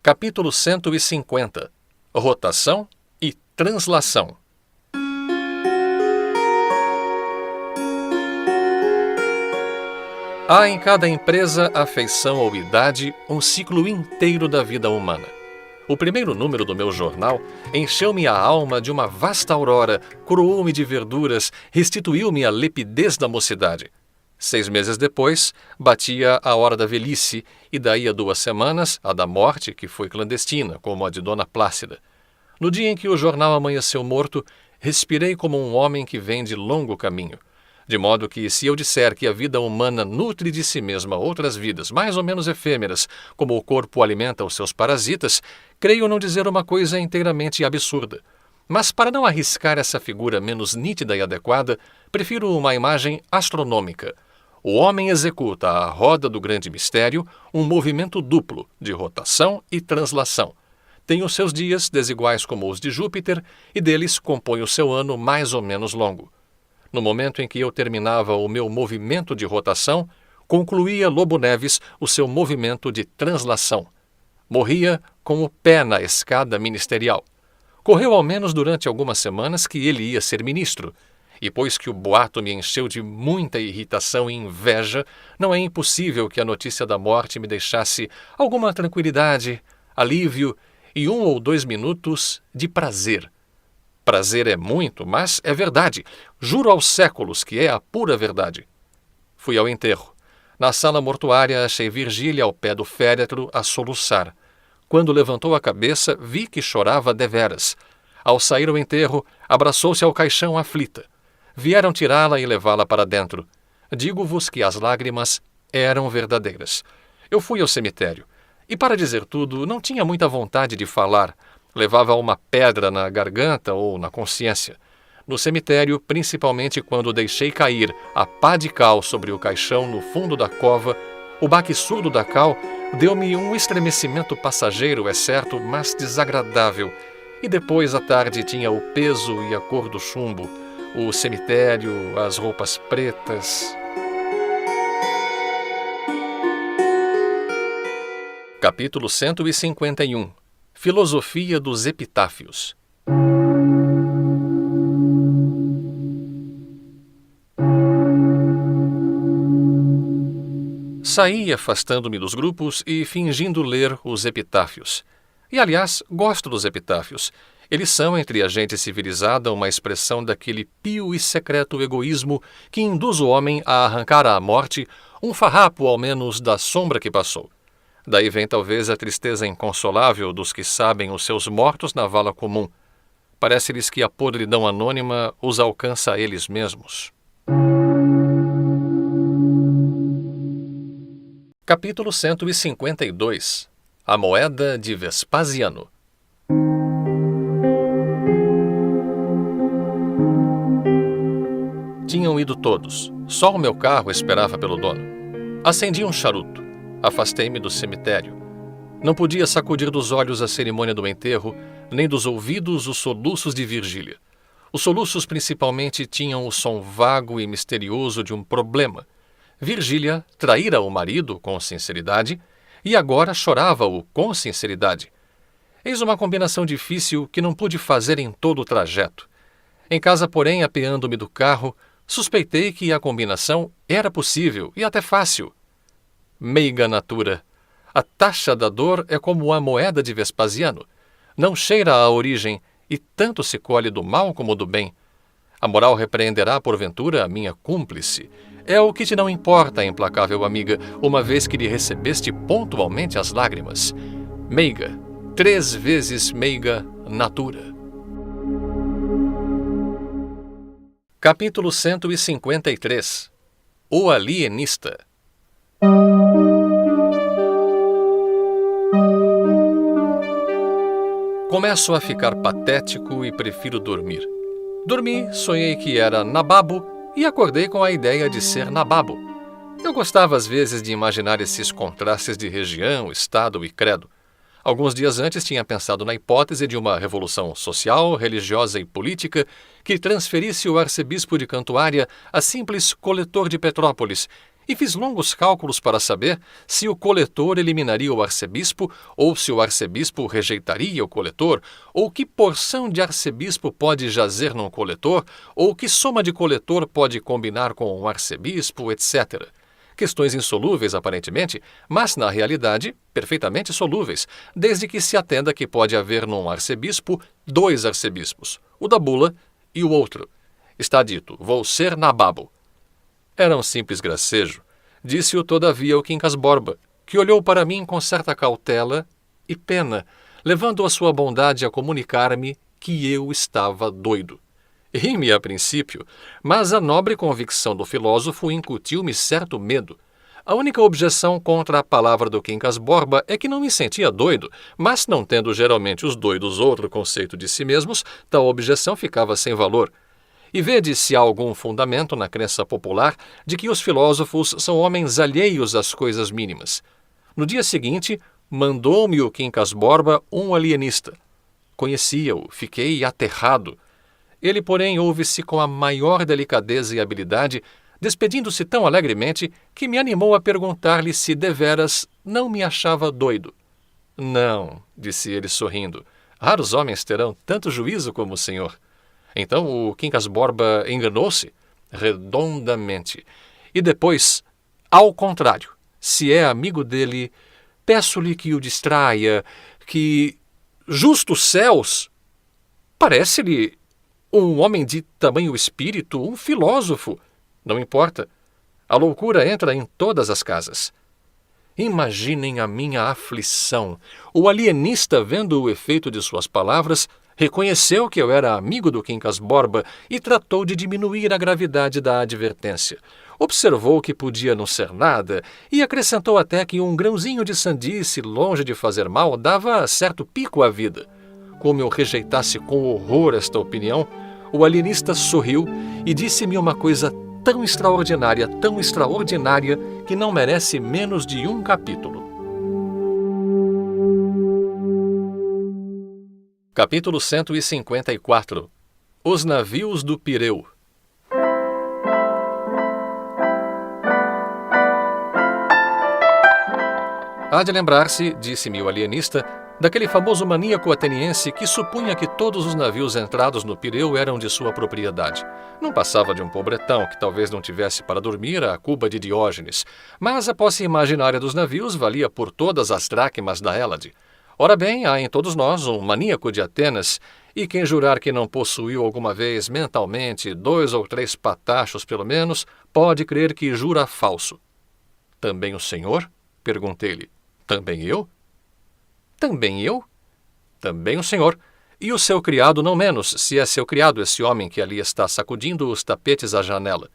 Capítulo 150. Rotação e translação. Há em cada empresa, afeição ou idade, um ciclo inteiro da vida humana. O primeiro número do meu jornal encheu-me a alma de uma vasta aurora, coroou-me de verduras, restituiu-me a lepidez da mocidade. 6 meses depois, batia a hora da velhice, e daí a 2 semanas, a da morte, que foi clandestina, como a de Dona Plácida. No dia em que o jornal amanheceu morto, respirei como um homem que vem de longo caminho. De modo que, se eu disser que a vida humana nutre de si mesma outras vidas mais ou menos efêmeras, como o corpo alimenta os seus parasitas, creio não dizer uma coisa inteiramente absurda. Mas, para não arriscar essa figura menos nítida e adequada, prefiro uma imagem astronômica. O homem executa à roda do grande mistério um movimento duplo de rotação e translação. Tem os seus dias desiguais como os de Júpiter e deles compõe o seu ano mais ou menos longo. No momento em que eu terminava o meu movimento de rotação, concluía Lobo Neves o seu movimento de translação. Morria com o pé na escada ministerial. Correu ao menos durante algumas semanas que ele ia ser ministro. E pois que o boato me encheu de muita irritação e inveja, não é impossível que a notícia da morte me deixasse alguma tranquilidade, alívio e 1 ou 2 minutos de prazer. Prazer é muito, mas é verdade. Juro aos séculos que é a pura verdade. Fui ao enterro. Na sala mortuária achei Virgília ao pé do féretro a soluçar. Quando levantou a cabeça, vi que chorava deveras. Ao sair ao enterro, abraçou-se ao caixão aflita. Vieram tirá-la e levá-la para dentro. Digo-vos que as lágrimas eram verdadeiras. Eu fui ao cemitério. E, para dizer tudo, não tinha muita vontade de falar. Levava uma pedra na garganta ou na consciência. No cemitério, principalmente quando deixei cair a pá de cal sobre o caixão no fundo da cova, o baque surdo da cal deu-me um estremecimento passageiro, é certo, mas desagradável. E depois à tarde tinha o peso e a cor do chumbo. O cemitério, as roupas pretas. Capítulo 151. Filosofia dos epitáfios. Saí afastando-me dos grupos e fingindo ler os epitáfios. E, aliás, gosto dos epitáfios. Eles são, entre a gente civilizada, uma expressão daquele pio e secreto egoísmo que induz o homem a arrancar à morte um farrapo, ao menos, da sombra que passou. Daí vem talvez a tristeza inconsolável dos que sabem os seus mortos na vala comum. Parece-lhes que a podridão anônima os alcança a eles mesmos. Capítulo 152. A moeda de Vespasiano. Tinham ido todos. Só o meu carro esperava pelo dono. Acendi um charuto. Afastei-me do cemitério. Não podia sacudir dos olhos a cerimônia do enterro, nem dos ouvidos os soluços de Virgília. Os soluços principalmente tinham o som vago e misterioso de um problema. Virgília traíra o marido com sinceridade e agora chorava-o com sinceridade. Eis uma combinação difícil que não pude fazer em todo o trajeto. Em casa, porém, apeando-me do carro, suspeitei que a combinação era possível e até fácil. Meiga natura. A taxa da dor é como a moeda de Vespasiano. Não cheira à origem e tanto se colhe do mal como do bem. A moral repreenderá, porventura, a minha cúmplice. É o que te não importa, implacável amiga, uma vez que lhe recebeste pontualmente as lágrimas. Meiga, 3 vezes meiga natura. Capítulo 153. O alienista. Começo a ficar patético e prefiro dormir. Dormi, sonhei que era nababo e acordei com a ideia de ser nababo. Eu gostava às vezes de imaginar esses contrastes de região, estado e credo. Alguns dias antes tinha pensado na hipótese de uma revolução social, religiosa e política que transferisse o arcebispo de Cantuária a simples coletor de Petrópolis e fiz longos cálculos para saber se o coletor eliminaria o arcebispo, ou se o arcebispo rejeitaria o coletor, ou que porção de arcebispo pode jazer num coletor, ou que soma de coletor pode combinar com um arcebispo, etc. Questões insolúveis, aparentemente, mas, na realidade, perfeitamente solúveis, desde que se atenda que pode haver num arcebispo 2 arcebispos, o da bula e o outro. Está dito, vou ser nababo. Era um simples gracejo. Disse-o todavia o Quincas Borba, que olhou para mim com certa cautela e pena, levando a sua bondade a comunicar-me que eu estava doido. Ri-me a princípio, mas a nobre convicção do filósofo incutiu-me certo medo. A única objeção contra a palavra do Quincas Borba é que não me sentia doido, mas não tendo geralmente os doidos outro conceito de si mesmos, tal objeção ficava sem valor. E vede se há algum fundamento na crença popular de que os filósofos são homens alheios às coisas mínimas. No dia seguinte, mandou-me o Quincas Borba um alienista. Conhecia-o, fiquei aterrado. Ele, porém, ouve-se com a maior delicadeza e habilidade, despedindo-se tão alegremente que me animou a perguntar-lhe se deveras não me achava doido. Não, disse ele sorrindo, raros homens terão tanto juízo como o senhor. Então o Quincas Borba enganou-se? Redondamente. E depois, ao contrário, se é amigo dele, peço-lhe que o distraia, que... Justos céus! Parece-lhe um homem de tamanho espírito, um filósofo. Não importa. A loucura entra em todas as casas. Imaginem a minha aflição. O alienista, vendo o efeito de suas palavras, reconheceu que eu era amigo do Quincas Borba e tratou de diminuir a gravidade da advertência. Observou que podia não ser nada e acrescentou até que um grãozinho de sandice, longe de fazer mal, dava certo pico à vida. Como eu rejeitasse com horror esta opinião, o alienista sorriu e disse-me uma coisa tão extraordinária, que não merece menos de um capítulo. Capítulo 154. Os navios do Pireu. Há de lembrar-se, disse-me o alienista, daquele famoso maníaco ateniense que supunha que todos os navios entrados no Pireu eram de sua propriedade. Não passava de um pobretão que talvez não tivesse para dormir a cuba de Diógenes, mas a posse imaginária dos navios valia por todas as dracmas da Hélade. Ora bem, há em todos nós um maníaco de Atenas, e quem jurar que não possuiu alguma vez mentalmente 2 ou 3 patachos pelo menos, pode crer que jura falso. Também o senhor? Perguntei-lhe. Também eu? Também eu? Também o senhor. E o seu criado não menos, se é seu criado esse homem que ali está sacudindo os tapetes à janela.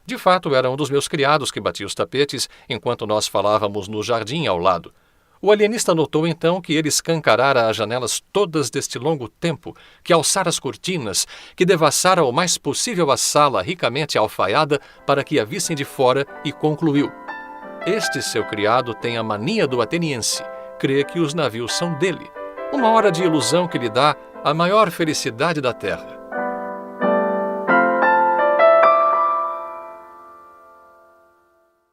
De fato, era um dos meus criados que batia os tapetes enquanto nós falávamos no jardim ao lado. O alienista notou então que ele escancarara as janelas todas deste longo tempo, que alçara as cortinas, que devassara o mais possível a sala ricamente alfaiada para que a vissem de fora e concluiu. Este seu criado tem a mania do ateniense, crê que os navios são dele, uma hora de ilusão que lhe dá a maior felicidade da terra.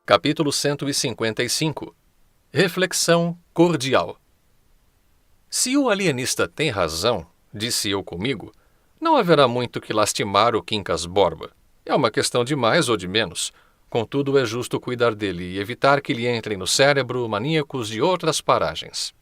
Capítulo 155. Reflexão cordial. Se o alienista tem razão, disse eu comigo, não haverá muito que lastimar o Quincas Borba. É uma questão de mais ou de menos. Contudo, é justo cuidar dele e evitar que lhe entrem no cérebro maníacos de outras paragens.